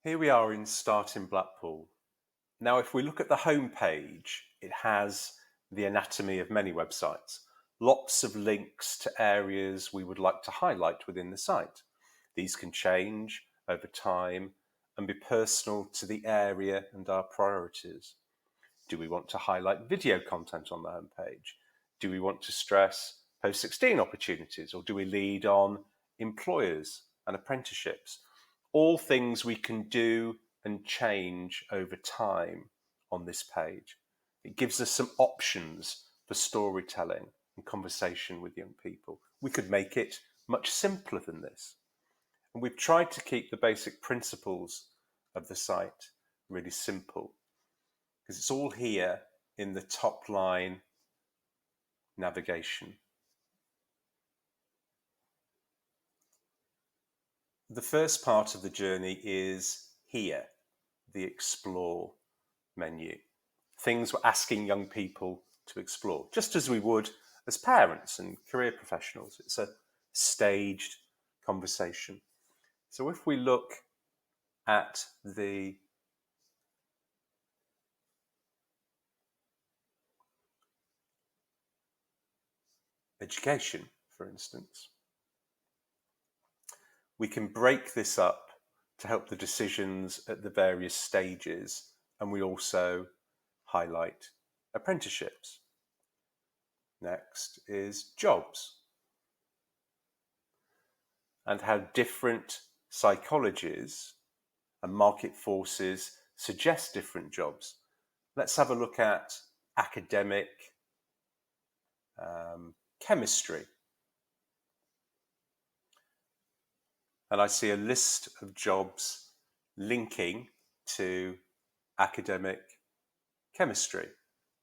Here we are in Start in Blackpool. Now, if we look at the home page, it has the anatomy of many websites. Lots of links to areas we would like to highlight within the site. These can change over time and be personal to the area and our priorities. Do we want to highlight video content on the home page? Do we want to stress post-16 opportunities, or do we lead on employers and apprenticeships? All things we can do and change over time on this page. It gives us some options for storytelling and conversation with young people. We could make it much simpler than this. And we've tried to keep the basic principles of the site really simple, because it's all here in the top line navigation. The first part of the journey is here, the Explore menu. Things we're asking young people to explore, just as we would as parents and career professionals. It's a staged conversation. So if we look at the education, for instance, we can break this up to help the decisions at the various stages, and we also highlight apprenticeships. Next is jobs, and how different psychologies and market forces suggest different jobs. Let's have a look at academic chemistry. And I see a list of jobs linking to academic chemistry.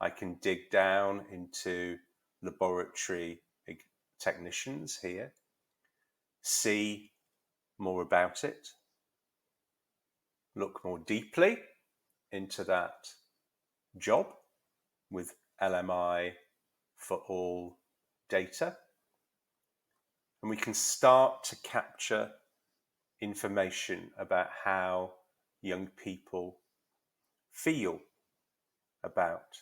I can dig down into laboratory technicians here, see more about it, look more deeply into that job with LMI for all data, and we can start to capture information about how young people feel about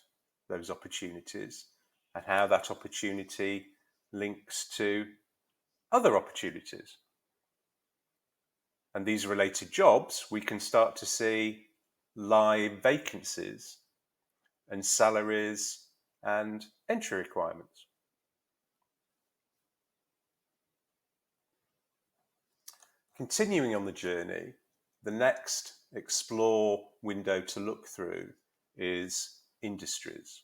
those opportunities and how that opportunity links to other opportunities. And these related jobs, we can start to see live vacancies and salaries and entry requirements. Continuing on the journey, the next Explore window to look through is industries.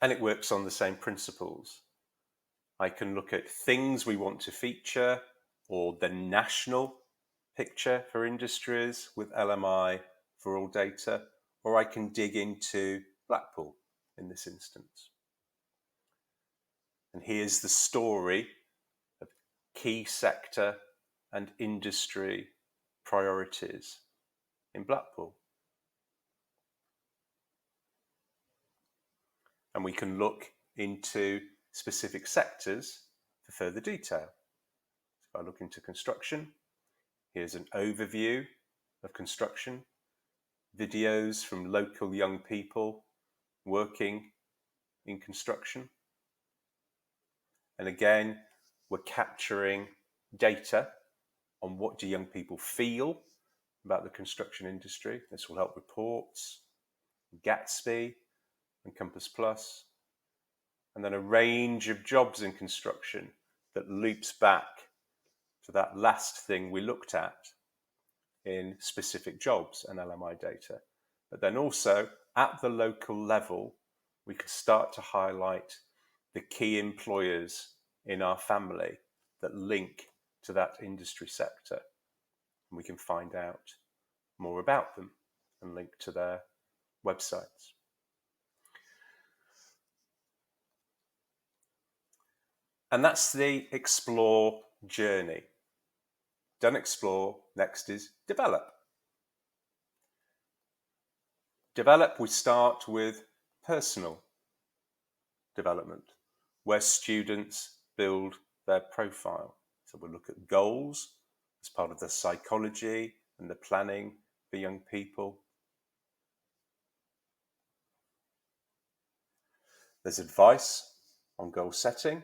And it works on the same principles. I can look at things we want to feature, or the national picture for industries with LMI for all data, or I can dig into Blackpool in this instance. And here's the story of key sector and industry priorities in Blackpool. And we can look into specific sectors for further detail. So if I look into construction, here's an overview of construction, videos from local young people working in construction. And again, we're capturing data on what do young people feel about the construction industry. This will help reports, Gatsby and Compass Plus, and then a range of jobs in construction that loops back to that last thing we looked at in specific jobs and LMI data. But then also at the local level, we could start to highlight the key employers in our family that link to that industry sector. And we can find out more about them and link to their websites. And that's the Explore journey. Done Explore, next is Develop. Develop, we start with personal development, where students build their profile. So we'll look at goals as part of the psychology and the planning for young people. There's advice on goal setting,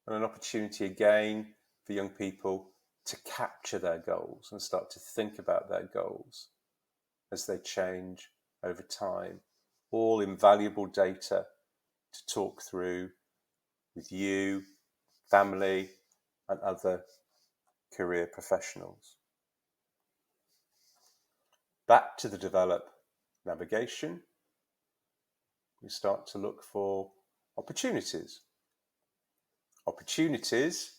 and an opportunity again for young people to capture their goals and start to think about their goals as they change over time. All invaluable data to talk through with you, family, and other career professionals. Back to the develop navigation, we start to look for opportunities. Opportunities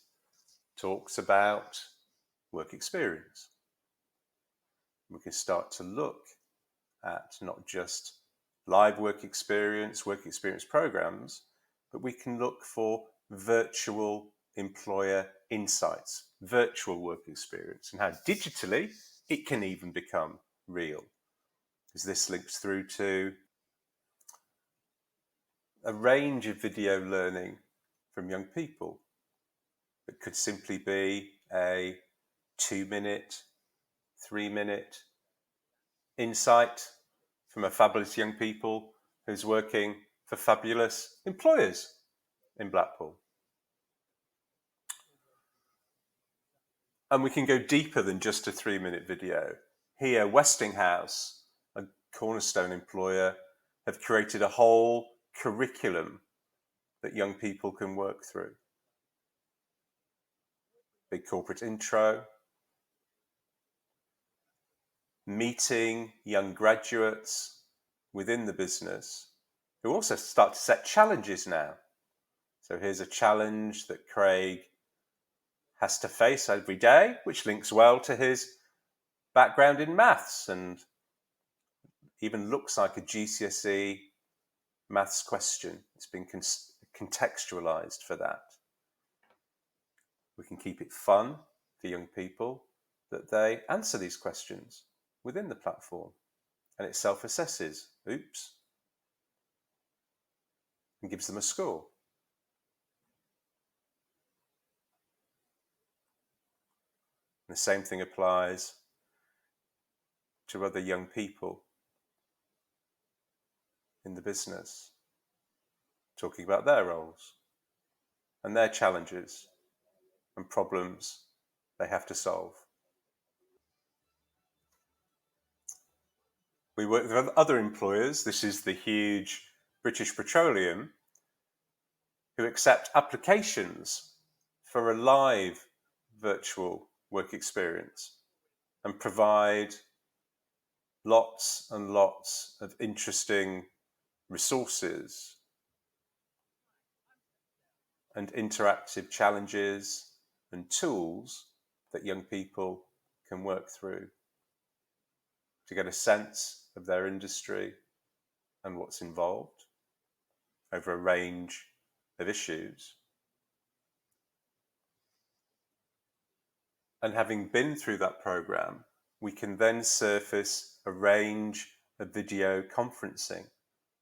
talks about work experience. We can start to look at not just live work experience programs, but we can look for virtual employer insights, virtual work experience, and how digitally it can even become real. Because this links through to a range of video learning from young people. It could simply be a 2-minute, 3-minute insight from a fabulous young people who's working for fabulous employers in Blackpool. And we can go deeper than just a 3-minute video. Here, Westinghouse, a cornerstone employer, have created a whole curriculum that young people can work through. Big corporate intro, meeting young graduates within the business who also start to set challenges now. So here's a challenge that Craig has to face every day, which links well to his background in maths and even looks like a GCSE maths question. It's been contextualized for that. We can keep it fun for young people that they answer these questions within the platform, and it self-assesses, oops, and gives them a score. And the same thing applies to other young people in the business, talking about their roles and their challenges and problems they have to solve. We work with other employers. This is the huge British Petroleum, who accept applications for a live virtual work experience and provide lots and lots of interesting resources and interactive challenges and tools that young people can work through to get a sense of their industry and what's involved over a range of issues. And having been through that program, we can then surface a range of video conferencing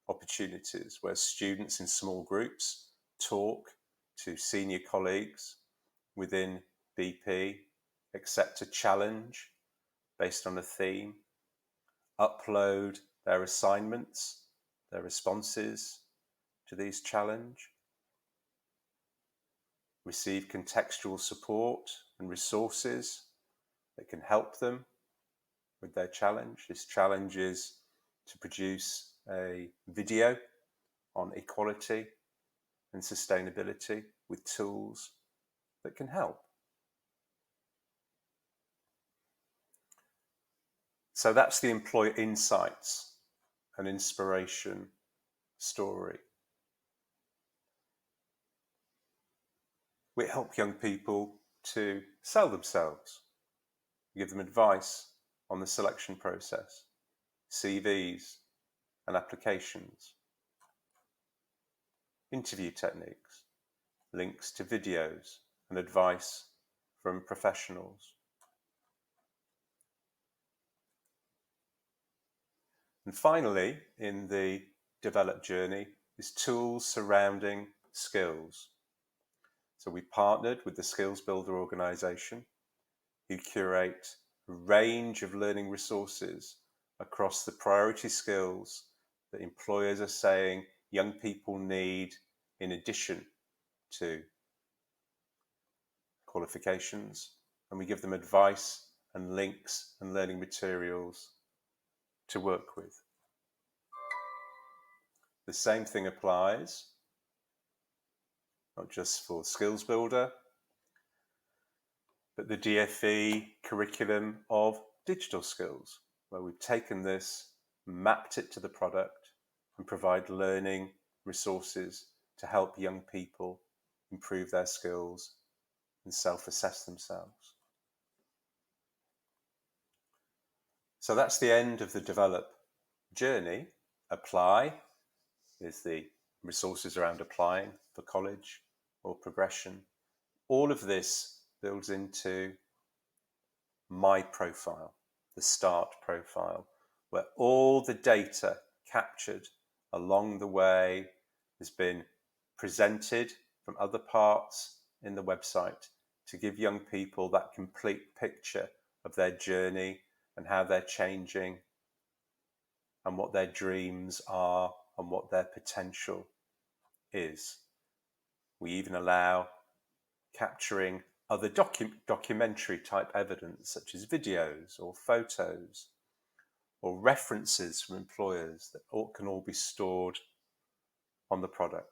opportunities where students in small groups talk to senior colleagues within BP, accept a challenge based on a theme, upload their assignments, their responses to these challenge, receive contextual support and resources that can help them with their challenge. This challenge is to produce a video on equality and sustainability with tools that can help. So that's the Employer Insights and Inspiration story. We help young people to sell themselves, give them advice on the selection process, CVs and applications, interview techniques, links to videos and advice from professionals. And finally, in the develop journey, is tools surrounding skills. So we partnered with the Skills Builder organisation, who curate a range of learning resources across the priority skills that employers are saying young people need in addition to qualifications, and we give them advice and links and learning materials to work with. The same thing applies not just for Skills Builder, but the DfE curriculum of digital skills, where we've taken this, mapped it to the product, and provide learning resources to help young people improve their skills and self-assess themselves. So that's the end of the develop journey. Apply is the resources around applying for college or progression. All of this builds into my profile, the start profile, where all the data captured along the way has been presented from other parts in the website to give young people that complete picture of their journey and how they're changing and what their dreams are and what their potential is. We even allow capturing other documentary type evidence, such as videos or photos or references from employers that can all be stored on the product.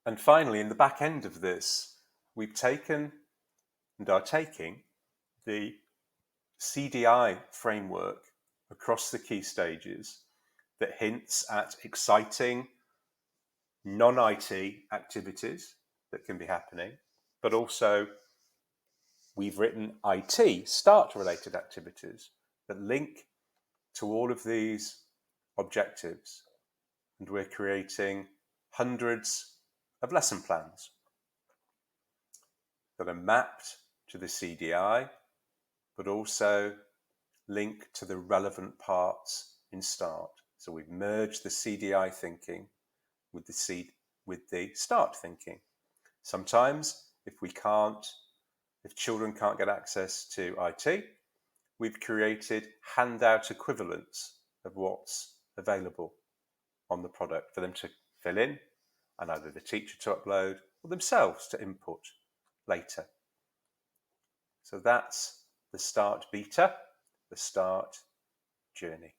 And finally, in the back end of this, we've taken and are taking the CDI framework across the key stages that hints at exciting non-IT activities that can be happening, but also we've written IT start-related activities that link to all of these objectives, and we're creating hundreds of lesson plans that are mapped to the CDI, but also link to the relevant parts in START. So we've merged the CDI thinking with the START thinking. Sometimes if children can't get access to IT, we've created handout equivalents of what's available on the product for them to fill in and either the teacher to upload or themselves to input later. So that's the START beta, the START journey.